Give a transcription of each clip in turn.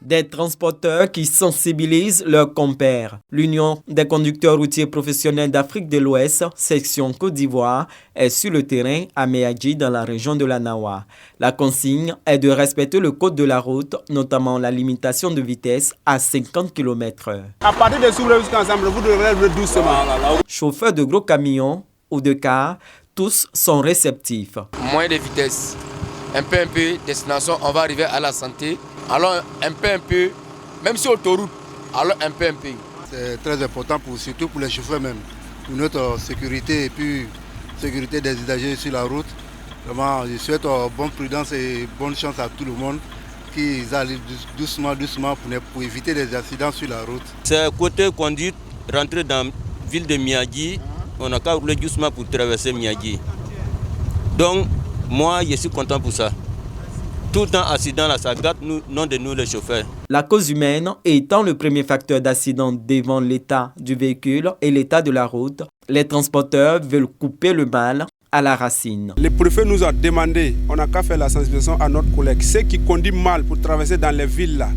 Des transporteurs qui sensibilisent leurs compères. L'Union des conducteurs routiers professionnels d'Afrique de l'Ouest, section Côte d'Ivoire, est sur le terrain à Meadji dans la région de la Nawa. La consigne est de respecter le code de la route, notamment la limitation de vitesse à 50 km/h. À partir de Soubré jusqu'ensemble, vous devrez rouler doucement. Chauffeurs de gros camions ou de cars, tous sont réceptifs. Moins de vitesse, un peu, destination, on va arriver à la santé. Alors un peu, même sur l'autoroute, alors un peu. C'est très important, surtout pour les chauffeurs même, pour notre sécurité et puis sécurité des usagers sur la route. Vraiment, je souhaite bonne prudence et bonne chance à tout le monde, qu'ils allent doucement pour éviter les accidents sur la route. C'est côté conduite, rentrer dans la ville de Meadji, on n'a qu'à rouler doucement pour traverser Meadji. Donc, moi, je suis content pour ça. Tout un accident, là, ça gâte non de nous les chauffeurs. La cause humaine étant le premier facteur d'accident devant l'état du véhicule et l'état de la route, les transporteurs veulent couper le mal à la racine. Le préfet nous a demandé, on n'a qu'à faire la sensibilisation à notre collègue. Ceux qui conduisent mal pour traverser dans les villes là,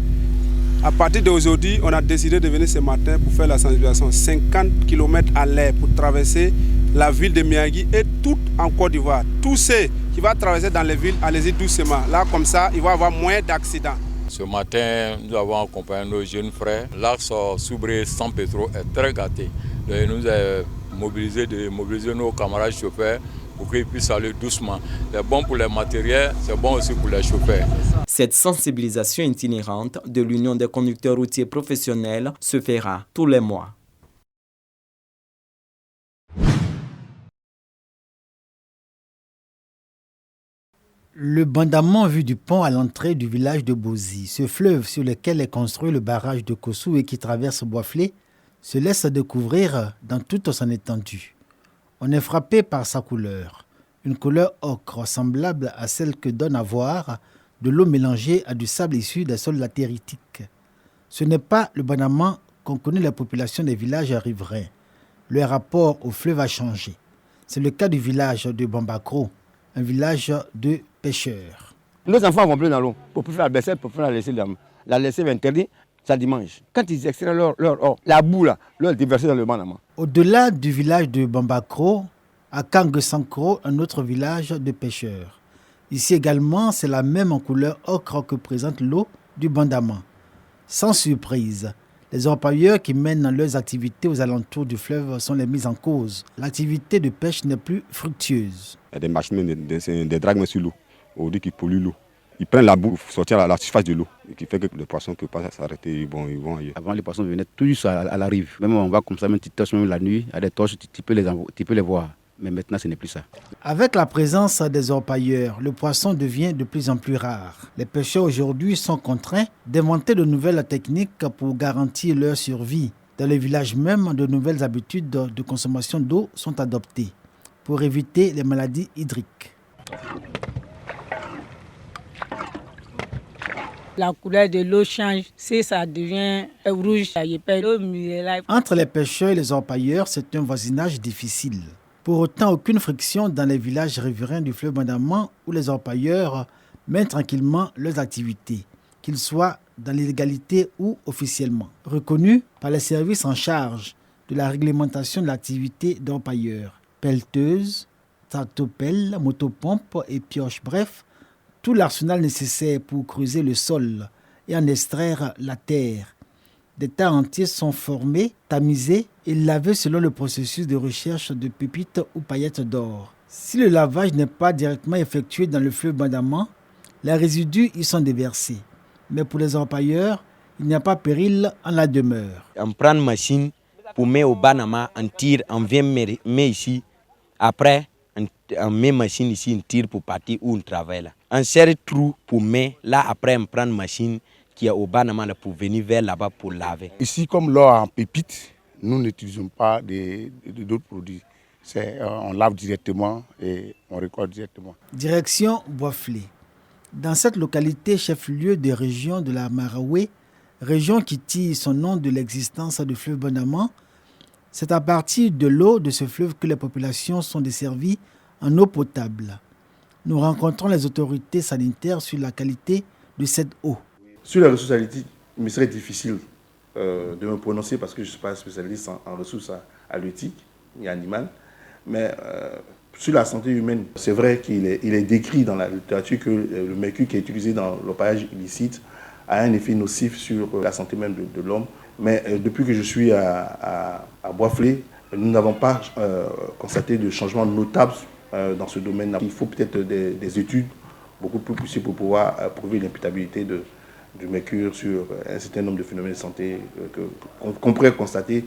à partir d'aujourd'hui, on a décidé de venir ce matin pour faire la sensibilisation. 50 km à l'heure pour traverser la ville de Meadji et tout en Côte d'Ivoire. Tous ceux qui vont traverser dans les villes, allez-y doucement. Là, comme ça, il va y avoir moins d'accidents. Ce matin, nous avons accompagné nos jeunes frères. L'axe Soubré sans pétrole est très gâté. Il nous a mobilisé de mobiliser nos camarades chauffeurs pour qu'ils puissent aller doucement. C'est bon pour les matériels, c'est bon aussi pour les chauffeurs. Cette sensibilisation itinérante de l'Union des conducteurs routiers professionnels se fera tous les mois. Le bandamment vu du pont à l'entrée du village de Bozi, ce fleuve sur lequel est construit le barrage de Kossou et qui traverse Boisflé, se laisse découvrir dans toute son étendue. On est frappé par sa couleur, une couleur ocre semblable à celle que donne à voir de l'eau mélangée à du sable issu des sols latéritiques. Ce n'est pas le bandamment qu'ont connu la population des villages riverains. Le rapport au fleuve a changé. C'est le cas du village de Bambakro, un village de pêcheurs. Nos enfants vont plus dans l'eau pour faire la vaisselle, pour faire la lessive. La lessive interdite, ça dimanche. Quand ils extraient leur or, la boue, là, leur déverser dans le bandamment. Au-delà du village de Bambakro, à Kangesankro, un autre village de pêcheurs. Ici également, c'est la même en couleur ocre que présente l'eau du bandamment. Sans surprise, les orpailleurs qui mènent leurs activités aux alentours du fleuve sont les mises en cause. L'activité de pêche n'est plus fructueuse. Il y a des machines, des dragues sur l'eau, qui polluent l'eau. Ils prennent la boue pour sortir à la surface de l'eau, et qui fait que les poissons ne peuvent pas s'arrêter, ils vont ailleurs. Avant, les poissons venaient toujours à la rive. Même on va comme ça, même petite torche, même la nuit, à des torches, tu peux les voir. Mais maintenant, ce n'est plus ça. Avec la présence des orpailleurs, le poisson devient de plus en plus rare. Les pêcheurs aujourd'hui sont contraints d'inventer de nouvelles techniques pour garantir leur survie. Dans les villages même, de nouvelles habitudes de consommation d'eau sont adoptées pour éviter les maladies hydriques. La couleur de l'eau change, si ça devient rouge, Entre les pêcheurs et les orpailleurs, c'est un voisinage difficile. Pour autant, aucune friction dans les villages riverains du fleuve Bandamment où les orpailleurs mènent tranquillement leurs activités, qu'ils soient dans l'illégalité ou officiellement. Reconnus par les services en charge de la réglementation de l'activité d'orpailleurs, pelleteuses, tractopelles, motopompes et pioches, bref, tout l'arsenal nécessaire pour creuser le sol et en extraire la terre. Des tas entiers sont formés, tamisés et lavés selon le processus de recherche de pépites ou paillettes d'or. Si le lavage n'est pas directement effectué dans le fleuve Bandamment, les résidus y sont déversés. Mais pour les orpailleurs, il n'y a pas péril en la demeure. On prend une machine pour mettre au Bandamment, on tire, on vient mettre ici. Après, on met une machine ici, on tire pour partir où on travaille. On serre trou pour mettre, là après on prend une machine qui est au Bandamment pour venir vers là-bas pour laver. Ici, comme l'eau en pépite, nous n'utilisons pas d'autres produits. On lave directement et on récolte directement. Direction Boisflé. Dans cette localité chef-lieu des régions de la Maraoué, région qui tire son nom de l'existence du fleuve Bandamment, c'est à partir de l'eau de ce fleuve que les populations sont desservies en eau potable. Nous rencontrons les autorités sanitaires sur la qualité de cette eau. Sur les ressources halieutiques, il me serait difficile de me prononcer parce que je ne suis pas spécialiste en ressources halieutiques et animales. Mais sur la santé humaine, c'est vrai qu'il est décrit dans la littérature que le mercure qui est utilisé dans l'orpaillage illicite a un effet nocif sur la santé même de l'homme. Mais depuis que je suis à Boisflé, nous n'avons pas constaté de changement notable dans ce domaine. Il faut peut-être des études beaucoup plus poussées pour pouvoir prouver l'imputabilité du mercure sur un certain nombre de phénomènes de santé qu'on pourrait constater.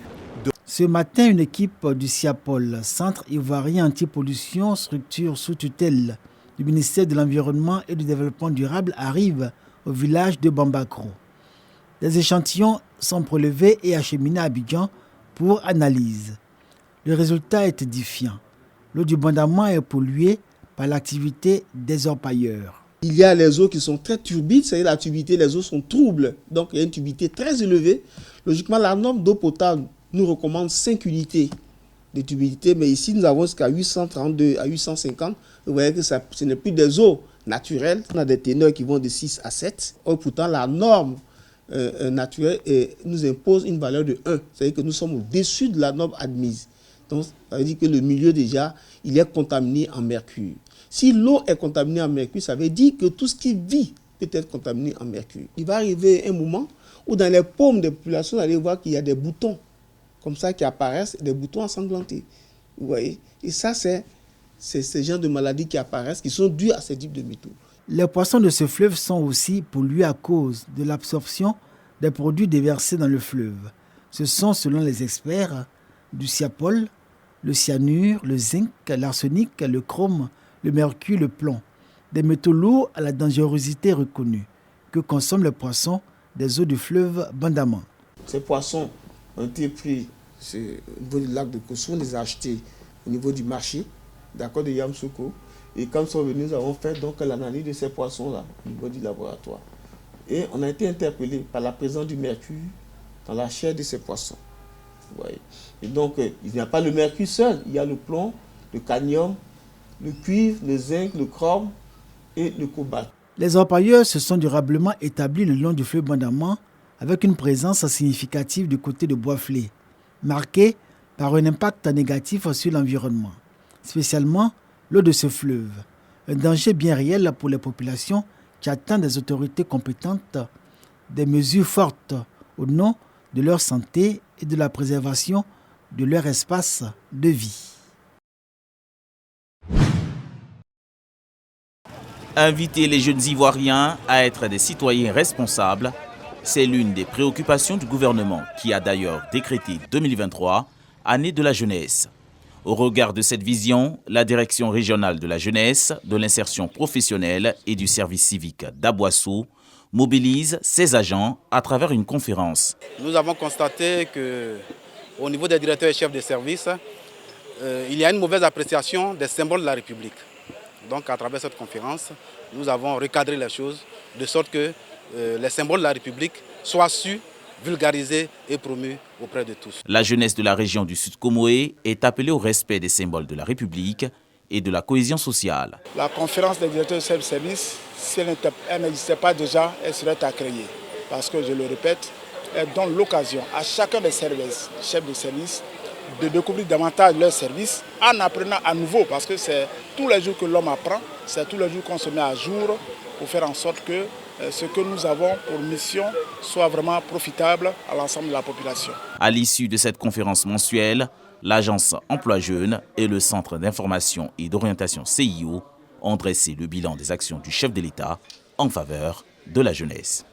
Ce matin, une équipe du CIAPOL, Centre ivoirien anti-pollution, structure sous tutelle du ministère de l'Environnement et du Développement durable, arrive au village de Bambakro. Des échantillons sont prélevés et acheminés à Abidjan pour analyse. Le résultat est édifiant. L'eau du Bandama est polluée par l'activité des orpailleurs. Il y a les eaux qui sont très turbides, c'est-à-dire la turbidité, les eaux sont troubles. Donc il y a une turbidité très élevée. Logiquement, la norme d'eau potable nous recommande 5 unités de turbidité, mais ici nous avons jusqu'à 832 à 850. Vous voyez que ce n'est plus des eaux naturelles. On a des teneurs qui vont de 6 à 7. Or, pourtant, la norme naturelle nous impose une valeur de 1. C'est-à-dire que nous sommes au-dessus de la norme admise. Donc, ça veut dire que le milieu, déjà, il est contaminé en mercure. Si l'eau est contaminée en mercure, ça veut dire que tout ce qui vit peut être contaminé en mercure. Il va arriver un moment où dans les paumes des populations, vous allez voir qu'il y a des boutons comme ça qui apparaissent, des boutons ensanglantés. Vous voyez? Et ça, c'est ces genres de maladies qui apparaissent, qui sont dues à ce type de métaux. Les poissons de ce fleuve sont aussi pollués à cause de l'absorption des produits déversés dans le fleuve. Ce sont, selon les experts, du CIAPOL, le cyanure, le zinc, l'arsenic, le chrome, le mercure, le plomb. Des métaux lourds à la dangerosité reconnue que consomment les poissons des eaux du fleuve Bandama. Ces poissons ont été pris au niveau du lac de Kossou, on les a achetés au niveau du marché, d'accord, de Yamsoko. Et quand nous sommes venus, nous avons fait donc l'analyse de ces poissons-là au niveau du laboratoire. Et on a été interpellé par la présence du mercure dans la chair de ces poissons. Vous voyez. Et donc, il n'y a pas le mercure seul, il y a le plomb, le cadmium, le cuivre, le zinc, le chrome et le cobalt. Les orpailleurs se sont durablement établis le long du fleuve Bandama avec une présence significative du côté de Boisflé, marquée par un impact négatif sur l'environnement, spécialement l'eau de ce fleuve. Un danger bien réel pour les populations qui attendent des autorités compétentes des mesures fortes au nom de leur santé et de la préservation de leur espace de vie. Inviter les jeunes Ivoiriens à être des citoyens responsables, c'est l'une des préoccupations du gouvernement qui a d'ailleurs décrété 2023, année de la jeunesse. Au regard de cette vision, la Direction régionale de la jeunesse, de l'insertion professionnelle et du service civique d'Aboissou mobilise ses agents à travers une conférence. Nous avons constaté qu'au niveau des directeurs et chefs de service, il y a une mauvaise appréciation des symboles de la République. Donc à travers cette conférence, nous avons recadré les choses de sorte que les symboles de la République soient su, vulgarisés et promus auprès de tous. La jeunesse de la région du Sud-Comoé est appelée au respect des symboles de la République et de la cohésion sociale. La conférence des directeurs de service, si elle n'existait pas déjà, elle serait à créer. Parce que, je le répète, elle donne l'occasion à chacun des services, chefs de service, de découvrir davantage leur service en apprenant à nouveau. Parce que c'est tous les jours que l'homme apprend, c'est tous les jours qu'on se met à jour pour faire en sorte que ce que nous avons pour mission soit vraiment profitable à l'ensemble de la population. À l'issue de cette conférence mensuelle, l'agence Emploi Jeunes et le Centre d'information et d'orientation CIO ont dressé le bilan des actions du chef de l'État en faveur de la jeunesse.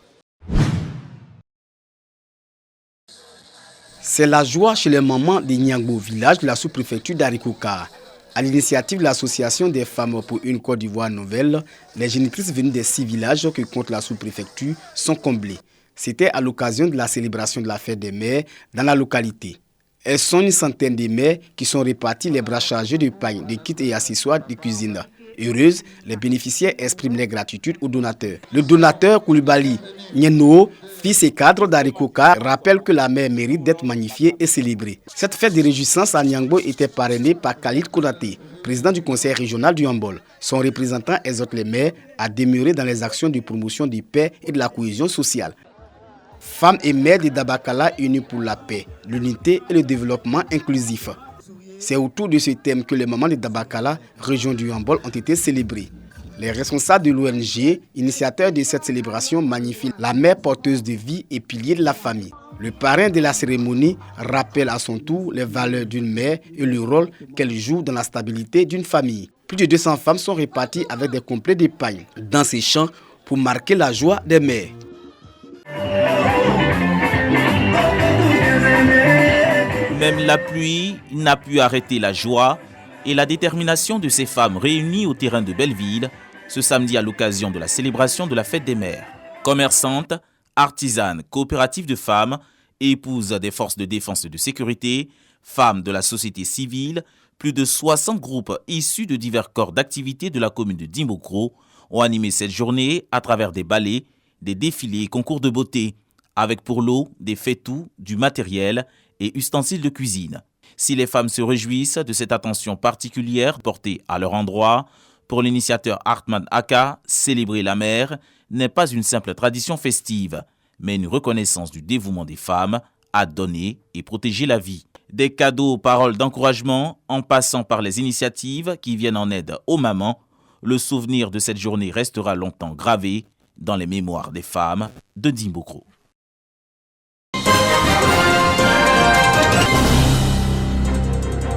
C'est la joie chez les mamans de Niangbo, village de la sous-préfecture d'Arikouka. À l'initiative de l'Association des femmes pour une Côte d'Ivoire nouvelle, les génitrices venues des 6 villages que compte la sous-préfecture sont comblées. C'était à l'occasion de la célébration de la fête des mères dans la localité. Elles sont une centaine de mères qui sont réparties les bras chargés de pain, de kits et accessoires de cuisine. Heureuses, les bénéficiaires expriment leur gratitude aux donateurs. Le donateur Koulibaly Nieno, fils et cadre d'Arikoka, rappelle que la mère mérite d'être magnifiée et célébrée. Cette fête de réjouissance à Niangbo était parrainée par Khalid Konaté, président du conseil régional du handball. Son représentant exhorte les maires à demeurer dans les actions de promotion de paix et de la cohésion sociale. Femmes et mères de Dabakala unis pour la paix, l'unité et le développement inclusif. C'est autour de ce thème que les mamans de Dabakala, région du handball, ont été célébrées. Les responsables de l'ONG, initiateurs de cette célébration, magnifient la mère porteuse de vie et pilier de la famille. Le parrain de la cérémonie rappelle à son tour les valeurs d'une mère et le rôle qu'elle joue dans la stabilité d'une famille. Plus de 200 femmes sont réparties avec des complets d'épargne dans ces champs pour marquer la joie des mères. Même la pluie n'a pu arrêter la joie et la détermination de ces femmes réunies au terrain de Belleville ce samedi à l'occasion de la célébration de la fête des mères. Commerçantes, artisanes, coopératives de femmes, épouses des forces de défense et de sécurité, femmes de la société civile, plus de 60 groupes issus de divers corps d'activité de la commune de Dimbokro ont animé cette journée à travers des ballets, des défilés et concours de beauté, avec pour lot des faitous, du matériel et ustensiles de cuisine. Si les femmes se réjouissent de cette attention particulière portée à leur endroit, pour l'initiateur Hartman Aka, célébrer la mère n'est pas une simple tradition festive, mais une reconnaissance du dévouement des femmes à donner et protéger la vie. Des cadeaux, paroles d'encouragement, en passant par les initiatives qui viennent en aide aux mamans, le souvenir de cette journée restera longtemps gravé dans les mémoires des femmes de Dimbokro.